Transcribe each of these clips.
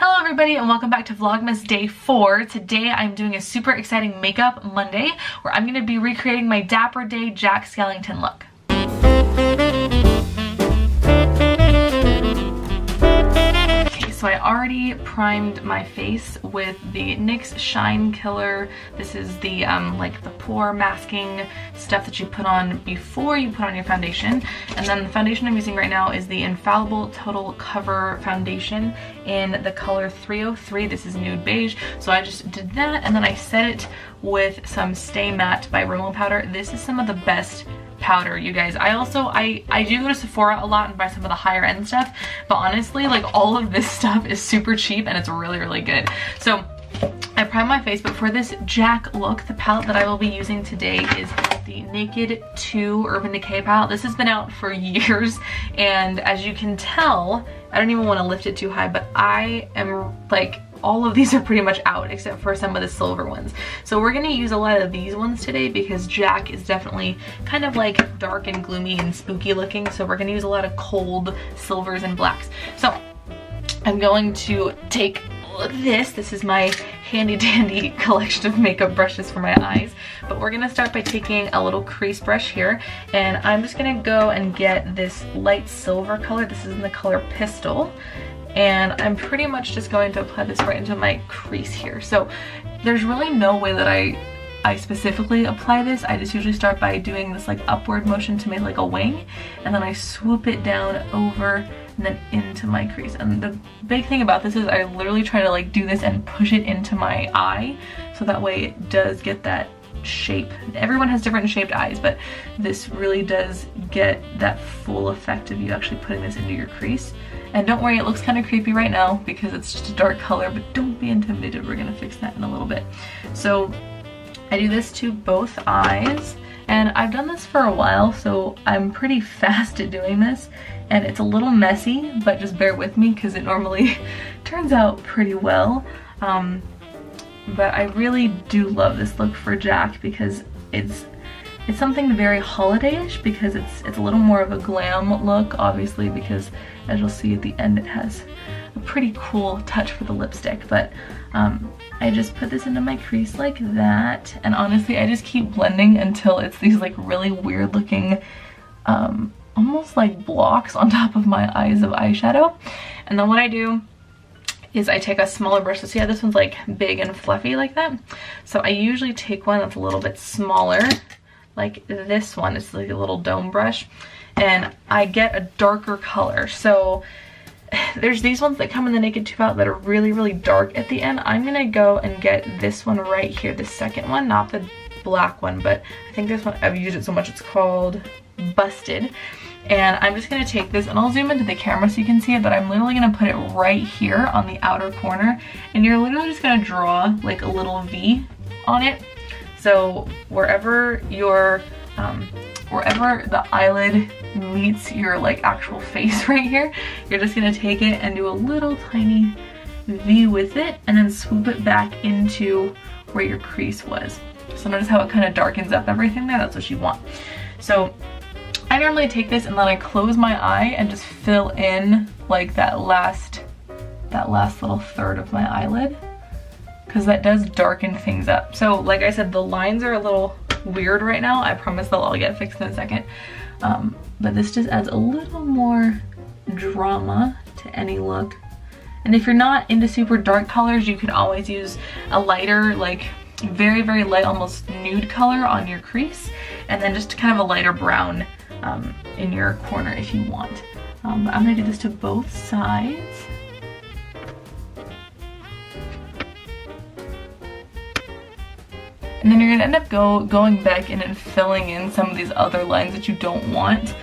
Hello everybody and welcome back to Vlogmas Day 4. Today I'm doing a super exciting makeup Monday where I'm going to be recreating my Dapper Day Jack Skellington look. So I already primed my face with the NYX Shine Killer. This is the like the pore masking stuff that you put on before you put on your foundation. And then the foundation I'm using right now is the Infallible Total Cover Foundation in the color 303. This is nude beige. So I just did that and then I set it with some Stay Matte by Rimmel powder. This is some of the best powder, you guys. I do go to Sephora a lot and buy some of the higher end stuff, but honestly, like, all of this stuff is super cheap and it's really good. So I prime my face, but for this Jack look, the palette that I will be using today is the Naked 2 Urban Decay palette. This has been out for years, and as you can tell, I don't even want to lift it too high, but I am like, all of these are pretty much out except for some of the silver ones. So we're gonna use a lot of these ones today because Jack is definitely kind of like dark and gloomy and spooky looking. So we're gonna use a lot of cold silvers and blacks. So I'm going to take this. This is my handy dandy collection of makeup brushes for my eyes. But we're gonna start by taking a little crease brush here, and I'm just gonna go and get this light silver color. This is in the color Pistol. And I'm pretty much just going to apply this right into my crease here. So there's really no way that I specifically apply this. I just usually start by doing this like upward motion to make like a wing, and then I swoop it down over and then into my crease. And the big thing about this is I literally try to like do this and push it into my eye, so that way it does get that shape. Everyone has different shaped eyes, but this really does get that full effect of you actually putting this into your crease. And don't worry, it looks kind of creepy right now because it's just a dark color, but don't be intimidated. We're gonna fix that in a little bit. So I do this to both eyes, and I've done this for a while, so I'm pretty fast at doing this, and it's a little messy, but just bear with me because it normally turns out pretty well. But I really do love this look for Jack because it's something very holiday-ish, because it's a little more of a glam look, obviously, because as you'll see at the end it has a pretty cool touch for the lipstick. But I just put this into my crease like that, and honestly I just keep blending until it's these like really weird looking almost like blocks on top of my eyes of eyeshadow. And then what I do is I take a smaller brush. So see how this one's like big and fluffy like that? So I usually take one that's a little bit smaller, like this one. It's like a little dome brush, and I get a darker color. So there's these ones that come in the Naked 2 palette that are really dark at the end. I'm gonna go and get this one right here, the second one, not the black one, but I think this one, I've used it so much, it's called Busted. And I'm just gonna take this, and I'll zoom into the camera so you can see it, but I'm literally gonna put it right here on the outer corner, and you're literally just gonna draw like a little V on it. So wherever your wherever the eyelid meets your like actual face right here, you're just gonna take it and do a little tiny V with it, and then swoop it back into where your crease was. So notice how it kind of darkens up everything there. That's what you want. So I normally take this and then I close my eye and just fill in like that last little third of my eyelid, because that does darken things up. So like I said, the lines are a little weird right now. I promise they'll all get fixed in a second. But this just adds a little more drama to any look. And if you're not into super dark colors, you can always use a lighter, like very light, almost nude color on your crease, and then just kind of a lighter brown in your corner if you want. But I'm gonna do this to both sides. And then you're gonna end up going back in and filling in some of these other lines that you don't want,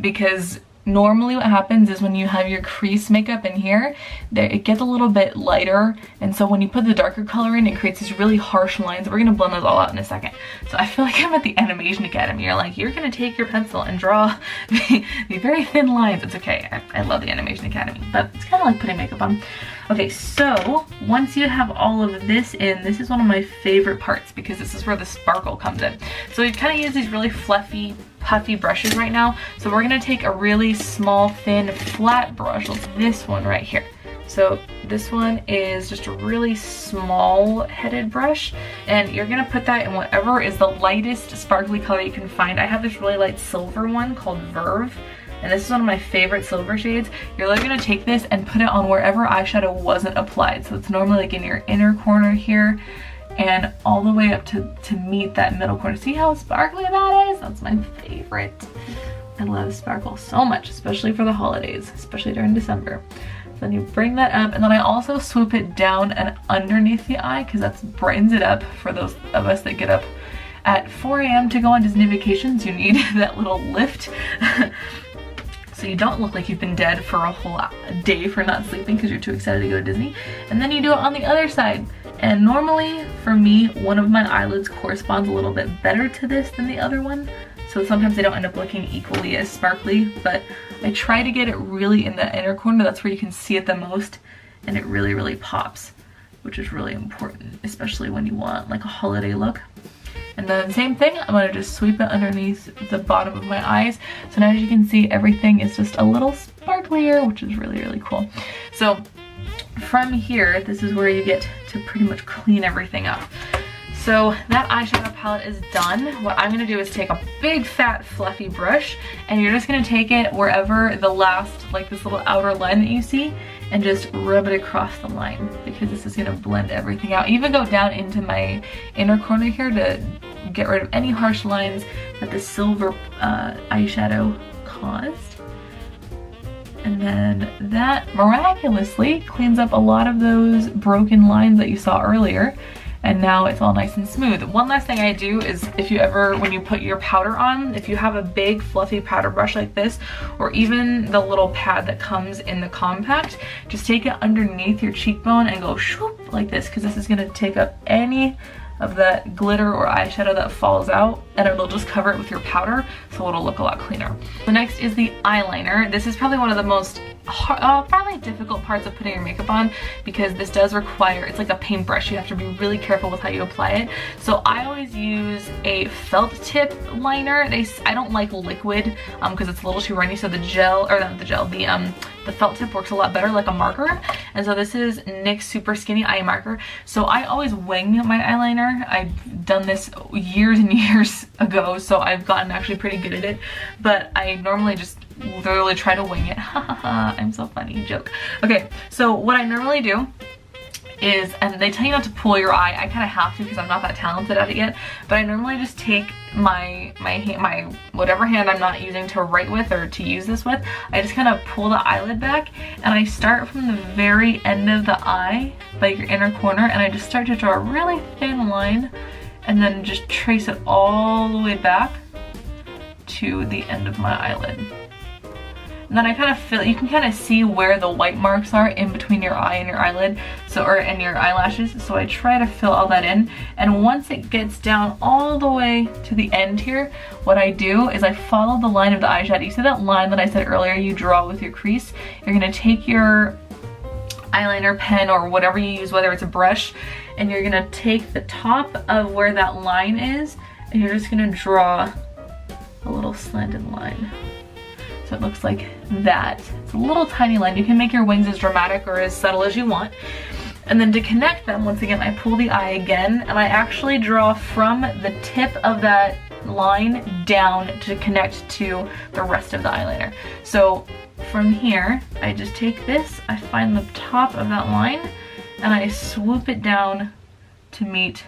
because normally what happens is when you have your crease makeup in here, it gets a little bit lighter, and so when you put the darker color in, it creates these really harsh lines. We're gonna blend those all out in a second. So I feel like I'm at the Animation Academy. You're like, you're gonna take your pencil and draw the very thin lines. It's okay, I love the Animation Academy, but it's kind of like putting makeup on. Okay, so once you have all of this in, this is one of my favorite parts because this is where the sparkle comes in. So we kind of use these really fluffy, puffy brushes right now. So we're gonna take a really small, thin, flat brush, like this one right here. So this one is just a really small headed brush, and you're gonna put that in whatever is the lightest sparkly color you can find. I have this really light silver one called Verve, and this is one of my favorite silver shades. You're literally gonna take this and put it on wherever eyeshadow wasn't applied. So it's normally like in your inner corner here and all the way up to meet that middle corner. See how sparkly that is? That's my favorite. I love sparkle so much, especially for the holidays, especially during December. So then you bring that up, and then I also swoop it down and underneath the eye because that brightens it up for those of us that get up at 4 a.m. to go on Disney vacations. You need that little lift. So you don't look like you've been dead for a whole day for not sleeping because you're too excited to go to Disney. And then you do it on the other side. And normally, for me, one of my eyelids corresponds a little bit better to this than the other one. So sometimes they don't end up looking equally as sparkly, but I try to get it really in the inner corner. That's where you can see it the most, and it really, really pops, which is really important, especially when you want like a holiday look. And then same thing, I'm gonna just sweep it underneath the bottom of my eyes. So now as you can see, everything is just a little sparklier, which is really, really cool. So from here, this is where you get to pretty much clean everything up. So that eyeshadow palette is done. What I'm gonna do is take a big fat fluffy brush, and you're just gonna take it wherever the last, like this little outer line that you see, and just rub it across the line, because this is gonna blend everything out. Even go down into my inner corner here to get rid of any harsh lines that the silver eyeshadow caused. And then that miraculously cleans up a lot of those broken lines that you saw earlier. And now it's all nice and smooth. One last thing I do is, if you ever, when you put your powder on, if you have a big fluffy powder brush like this, or even the little pad that comes in the compact, just take it underneath your cheekbone and go shoop like this, because this is gonna take up any of that glitter or eyeshadow that falls out, and it'll just cover it with your powder, so it'll look a lot cleaner. The next is the eyeliner. This is probably one of the most probably difficult parts of putting your makeup on, because this does require, it's like a paintbrush. You have to be really careful with how you apply it. So I always use a felt tip liner. I don't like liquid because it's a little too runny, so the gel, or not the gel, the felt tip works a lot better like a marker. And so this is NYX Super Skinny Eye Marker. So I always wing my eyeliner. I've done this years and years ago, so I've gotten actually pretty good at it, but I normally just literally try to wing it. Ha ha ha, I'm so funny, joke. Okay, so what I normally do is, and they tell you not to pull your eye, I kind of have to because I'm not that talented at it yet, but I normally just take my whatever hand I'm not using to write with or to use this with, I just kind of pull the eyelid back, and I start from the very end of the eye, like your inner corner, and I just start to draw a really thin line, and then just trace it all the way back to the end of my eyelid. And then I kind of feel, you can kind of see where the white marks are in between your eye and your eyelid, so, or and your eyelashes, so I try to fill all that in. And once it gets down all the way to the end here, what I do is I follow the line of the eyeshadow. You see that line that I said earlier you draw with your crease? You're gonna take your eyeliner pen or whatever you use, whether it's a brush, and you're gonna take the top of where that line is, and you're just gonna draw a little slanted line. So it looks like that. It's a little tiny line. You can make your wings as dramatic or as subtle as you want. And then to connect them, once again, I pull the eye again, and I actually draw from the tip of that line down to connect to the rest of the eyeliner. So from here, I just take this, I find the top of that line, and I swoop it down to meet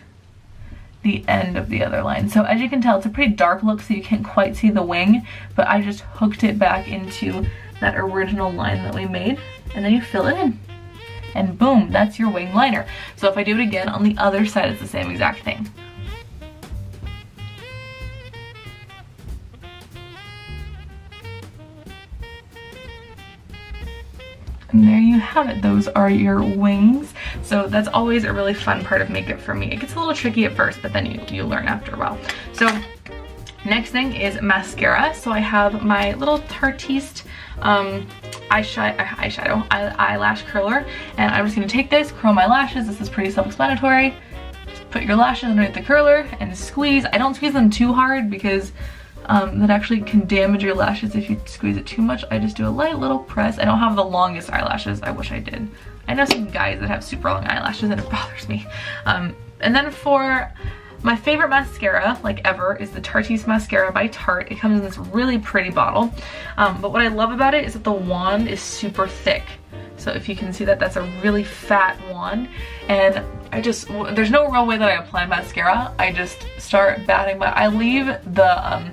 the end of the other line. So as you can tell, it's a pretty dark look, so you can't quite see the wing, but I just hooked it back into that original line that we made, and then you fill it in. And boom, that's your wing liner. So if I do it again on the other side, it's the same exact thing. And there you have it. Those are your wings. So that's always a really fun part of makeup for me. It gets a little tricky at first, but then you learn after a while. So next thing is mascara. So I have my little Tartiste eyelash curler, and I'm just gonna take this, curl my lashes. This is pretty self-explanatory. Just put your lashes underneath the curler and squeeze. I don't squeeze them too hard because that actually can damage your lashes if you squeeze it too much. I just do a light little press. I don't have the longest eyelashes. I wish I did. I know some guys that have super long eyelashes and it bothers me. And then for my favorite mascara, like ever, is the Tarte's mascara by Tarte. It comes in this really pretty bottle. But what I love about it is that the wand is super thick. So if you can see that, that's a really fat wand. And there's no real way that I apply mascara. I just start batting I leave the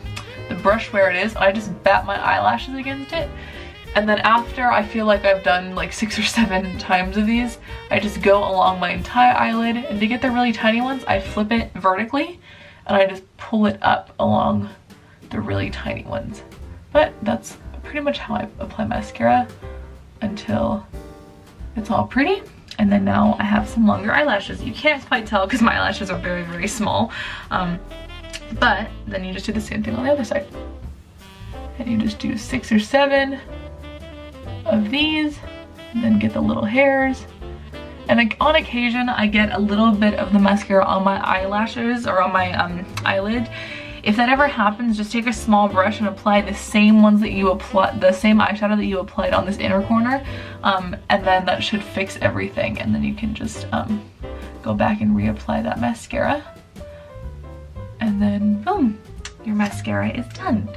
brush where it is, and I just bat my eyelashes against it. And then after I feel like I've done like 6 or 7 times of these, I just go along my entire eyelid, and to get the really tiny ones, I flip it vertically, and I just pull it up along the really tiny ones. But that's pretty much how I apply mascara until it's all pretty. And then now I have some longer eyelashes. You can't quite tell because my eyelashes are very, very small. But then you just do the same thing on the other side. And you just do 6 or 7 of these, and then get the little hairs. And like, on occasion, I get a little bit of the mascara on my eyelashes or on my eyelid. If that ever happens, just take a small brush and apply the same ones that you apply, the same eyeshadow that you applied on this inner corner, and then that should fix everything. And then you can just go back and reapply that mascara, and then boom, your mascara is done.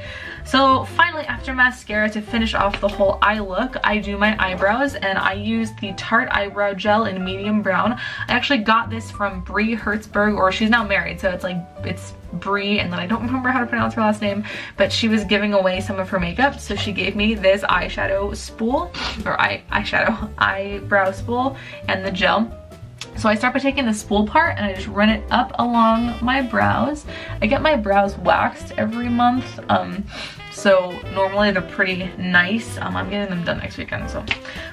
So finally, after mascara, to finish off the whole eye look, I do my eyebrows, and I use the Tarte eyebrow gel in medium brown. I actually got this from Brie Hertzberg, or she's now married, so it's Brie, and then I don't remember how to pronounce her last name, but she was giving away some of her makeup, so she gave me this eyeshadow spool, or eyebrow spool, and the gel. So I start by taking the spool part and I just run it up along my brows. I get my brows waxed every month, so normally they're pretty nice. I'm getting them done next weekend, so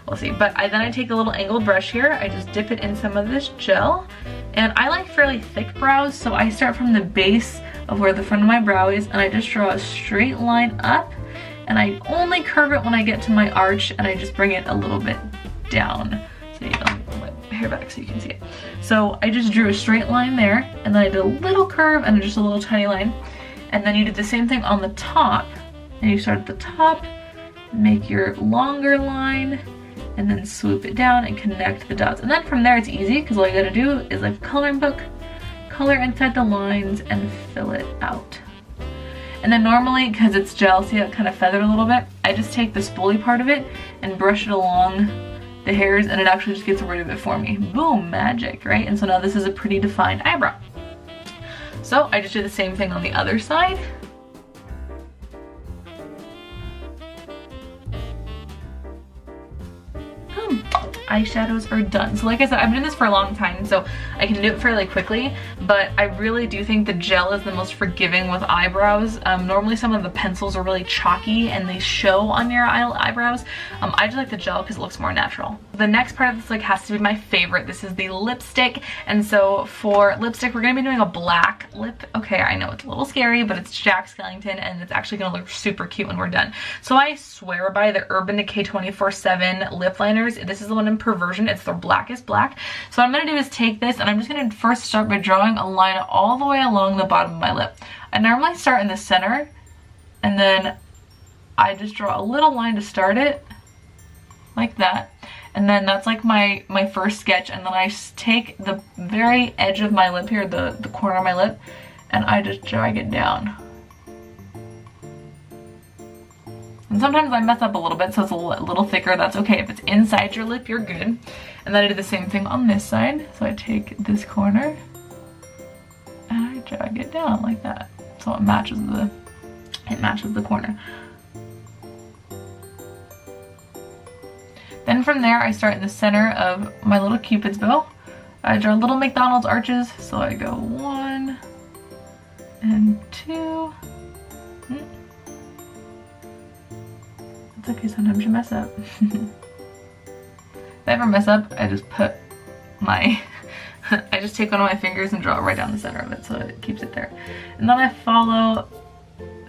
we'll see. But then I take a little angled brush here, I just dip it in some of this gel, and I like fairly thick brows, so I start from the base of where the front of my brow is, and I just draw a straight line up, and I only curve it when I get to my arch, and I just bring it a little bit down. So hair back so you can see it. So I just drew a straight line there, and then I did a little curve and just a little tiny line, and then you did the same thing on the top, and you start at the top, make your longer line, and then swoop it down and connect the dots. And then from there it's easy, because all you gotta do is like a coloring book, color inside the lines and fill it out. And then normally, because it's gel, see how it kind of feathered a little bit, I just take the spoolie part of it and brush it along the hairs, and it actually just gets rid of it for me. Boom, magic, right? And so now this is a pretty defined eyebrow. So I just do the same thing on the other side. Boom. Eyeshadows are done. So like I said, I've been doing this for a long time, so I can do it fairly quickly, but I really do think the gel is the most forgiving with eyebrows. Normally some of the pencils are really chalky and they show on your eyebrows. I just like the gel because it looks more natural. The next part of this look has to be my favorite. This is the lipstick, and so for lipstick we're going to be doing a black lip. Okay, I know it's a little scary, but it's Jack Skellington, and it's actually going to look super cute when we're done. So I swear by the Urban Decay 24/7 lip liners. This is the one in Perversion. It's the blackest black. So what I'm going to do is take this, and I'm just going to first start by drawing a line all the way along the bottom of my lip. I normally start in the center, and then I just draw a little line to start it, like that. And then that's like my first sketch, and then I take the very edge of my lip here, the corner of my lip, and I just drag it down. And sometimes I mess up a little bit, so it's a little thicker. That's okay. If it's inside your lip, you're good. And then I do the same thing on this side. So I take this corner and I drag it down like that. So it matches the corner. Then from there, I start in the center of my little Cupid's bow. I draw little McDonald's arches. So I go 1 and 2. It's okay, sometimes you mess up. If I ever mess up, I just put my, I just take one of my fingers and draw it right down the center of it so it keeps it there. And then I follow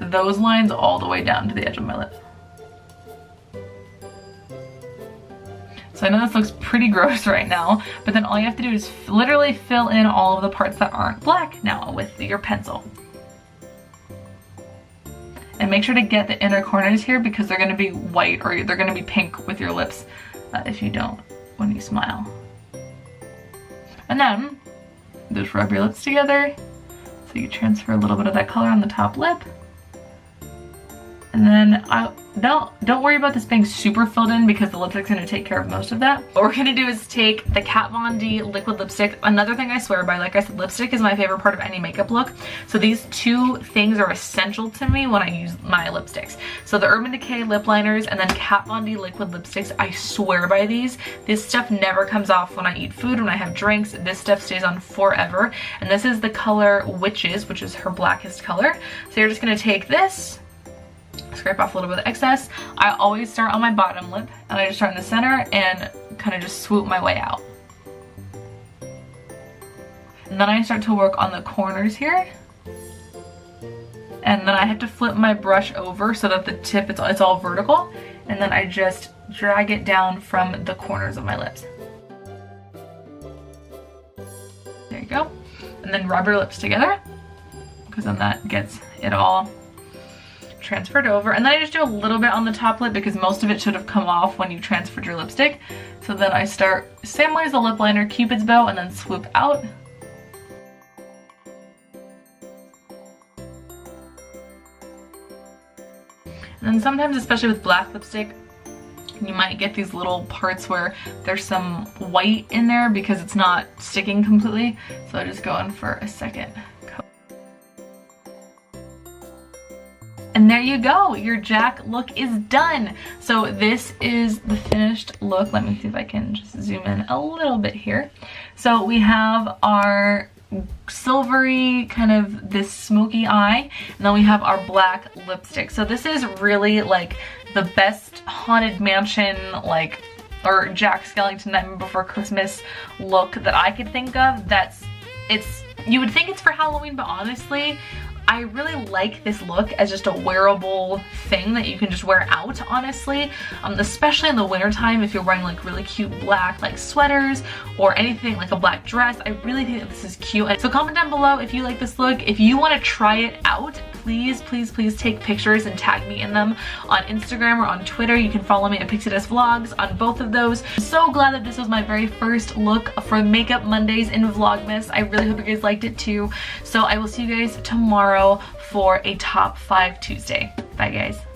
those lines all the way down to the edge of my lip. So I know this looks pretty gross right now, but then all you have to do is literally fill in all of the parts that aren't black now with your pencil. And make sure to get the inner corners here because they're gonna be white or they're gonna be pink with your lips if you don't when you smile. And then just rub your lips together so you transfer a little bit of that color on the top lip. And then don't worry about this being super filled in because the lipstick's gonna take care of most of that. What we're gonna do is take the Kat Von D liquid lipstick. Another thing I swear by, like I said, lipstick is my favorite part of any makeup look. So these two things are essential to me when I use my lipsticks. So the Urban Decay lip liners and then Kat Von D liquid lipsticks, I swear by these. This stuff never comes off when I eat food, when I have drinks. This stuff stays on forever. And this is the color Witches, which is her blackest color. So you're just gonna take this, scrape off a little bit of excess. I always start on my bottom lip and I just start in the center and kind of just swoop my way out. And then I start to work on the corners here. And then I have to flip my brush over so that the tip, it's all vertical. And then I just drag it down from the corners of my lips. There you go. And then rub your lips together because then that gets it all transferred over. And then I just do a little bit on the top lip because most of it should have come off when you transferred your lipstick. So then I start same way as the lip liner, Cupid's bow, and then swoop out. And then sometimes, especially with black lipstick, you might get these little parts where there's some white in there because it's not sticking completely. So I just go in for a second coat. And there you go, your Jack look is done. So this is the finished look. Let me see if I can just zoom in a little bit here. So we have our silvery, kind of this smoky eye, and then we have our black lipstick. So this is really like the best Haunted Mansion, like, or Jack Skellington Nightmare Before Christmas look that I could think of. You would think it's for Halloween, but honestly, I really like this look as just a wearable thing that you can just wear out, honestly. Especially in the wintertime if you're wearing like really cute black like sweaters or anything like a black dress. I really think that this is cute. And so comment down below if you like this look. If you want to try it out, please, please, please take pictures and tag me in them on Instagram or on Twitter. You can follow me at Pixiedes Vlogs on both of those. I'm so glad that this was my very first look for Makeup Mondays in Vlogmas. I really hope you guys liked it too. So I will see you guys tomorrow for a top 5 Tuesday. Bye guys.